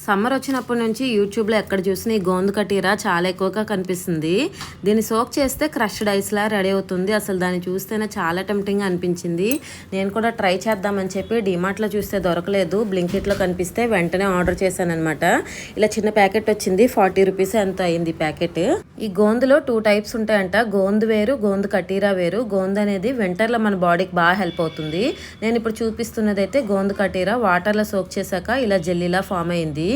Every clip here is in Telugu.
సమ్మర్ వచ్చినప్పటి నుంచి యూట్యూబ్లో ఎక్కడ చూసినా ఈ గోందు కటీరా చాలా ఎక్కువగా కనిపిస్తుంది. దీన్ని సోక్ చేస్తే క్రష్డ్ ఐస్లా రెడీ అవుతుంది. అసలు దాన్ని చూస్తేనే చాలా టెంప్టింగ్ అనిపించింది. నేను కూడా ట్రై చేద్దామని చెప్పి డిమార్ట్లో చూస్తే దొరకలేదు, బ్లింకిట్లో కనిపిస్తే వెంటనే ఆర్డర్ చేశాను అనమాట. ఇలా చిన్న ప్యాకెట్ వచ్చింది, 40 రూపీస్ ఎంత అయింది ప్యాకెట్. ఈ గోందులో 2 టైప్స్ ఉంటాయంట, గోందు వేరు, గోందు కటీరా వేరు. గోందు అనేది వింటర్లో మన బాడీకి బాగా హెల్ప్ అవుతుంది. నేను ఇప్పుడు చూపిస్తున్నది అయితే గోందు కటీరా వాటర్లో సోక్ చేశాక ఇలా జెల్లీలా ఫామ్ అయింది.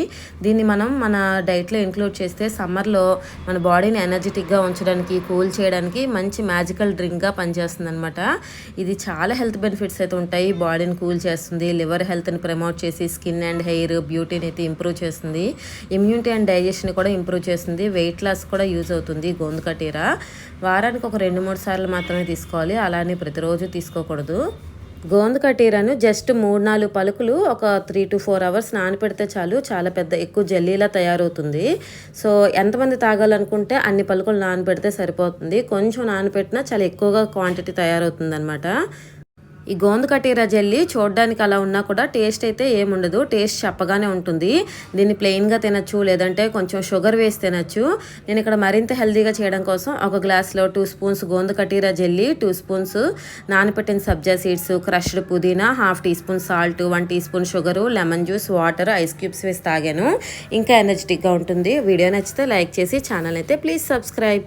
దీన్ని మనం మన డైట్లో ఇంక్లూడ్ చేస్తే సమ్మర్లో మన బాడీని ఎనర్జెటిక్గా ఉంచడానికి, కూల్ చేయడానికి మంచి మ్యాజికల్ డ్రింక్గా పనిచేస్తుంది అనమాట. ఇది చాలా హెల్త్ బెనిఫిట్స్ అయితే ఉంటాయి. బాడీని కూల్ చేస్తుంది, లివర్ హెల్త్ని ప్రమోట్ చేసి స్కిన్ అండ్ హెయిర్ బ్యూటీని అయితే ఇంప్రూవ్ చేస్తుంది, ఇమ్యూనిటీ అండ్ డైజెషన్ కూడా ఇంప్రూవ్ చేస్తుంది, వెయిట్ లాస్ కూడా యూజ్ అవుతుంది. గోందు కటీరా వారానికి ఒక 2-3 సార్లు మాత్రమే తీసుకోవాలి, అలానే ప్రతిరోజు తీసుకోకూడదు. గోందు కటీరాను జస్ట్ 3-4 పలుకులు ఒక 3 to 4 అవర్స్ నానపెడితే చాలు, చాలా పెద్ద ఎక్కువ జెల్లీలా తయారవుతుంది. సో ఎంతమంది తాగాలనుకుంటే అన్ని పలుకులు నానపెడితే సరిపోతుంది. కొంచెం నానపెట్టినా చాలా ఎక్కువగా క్వాంటిటీ తయారవుతుంది అనమాట. ఈ గోందు కటీరా జెల్లీ చూడడానికి అలా ఉన్నా కూడా టేస్ట్ అయితే ఏముండదు, టేస్ట్ చప్పగానే ఉంటుంది. దీన్ని ప్లెయిన్గా తినచ్చు, లేదంటే కొంచెం షుగర్ వేసి తినచ్చు. నేను ఇక్కడ మరింత హెల్తీగా చేయడం కోసం ఒక గ్లాస్లో 2 spoons gond katira jelly, 2 spoons నానపెట్టిన sabja seeds, crushed pudina, 1/2 teaspoon salt, 1 teaspoon sugar, lemon juice, water, ice cubes వేసి తాగాను. ఇంకా ఎనర్జెటిక్గా ఉంటుంది. వీడియో నచ్చితే లైక్ చేసి ఛానల్ అయితే ప్లీజ్ సబ్స్క్రైబ్.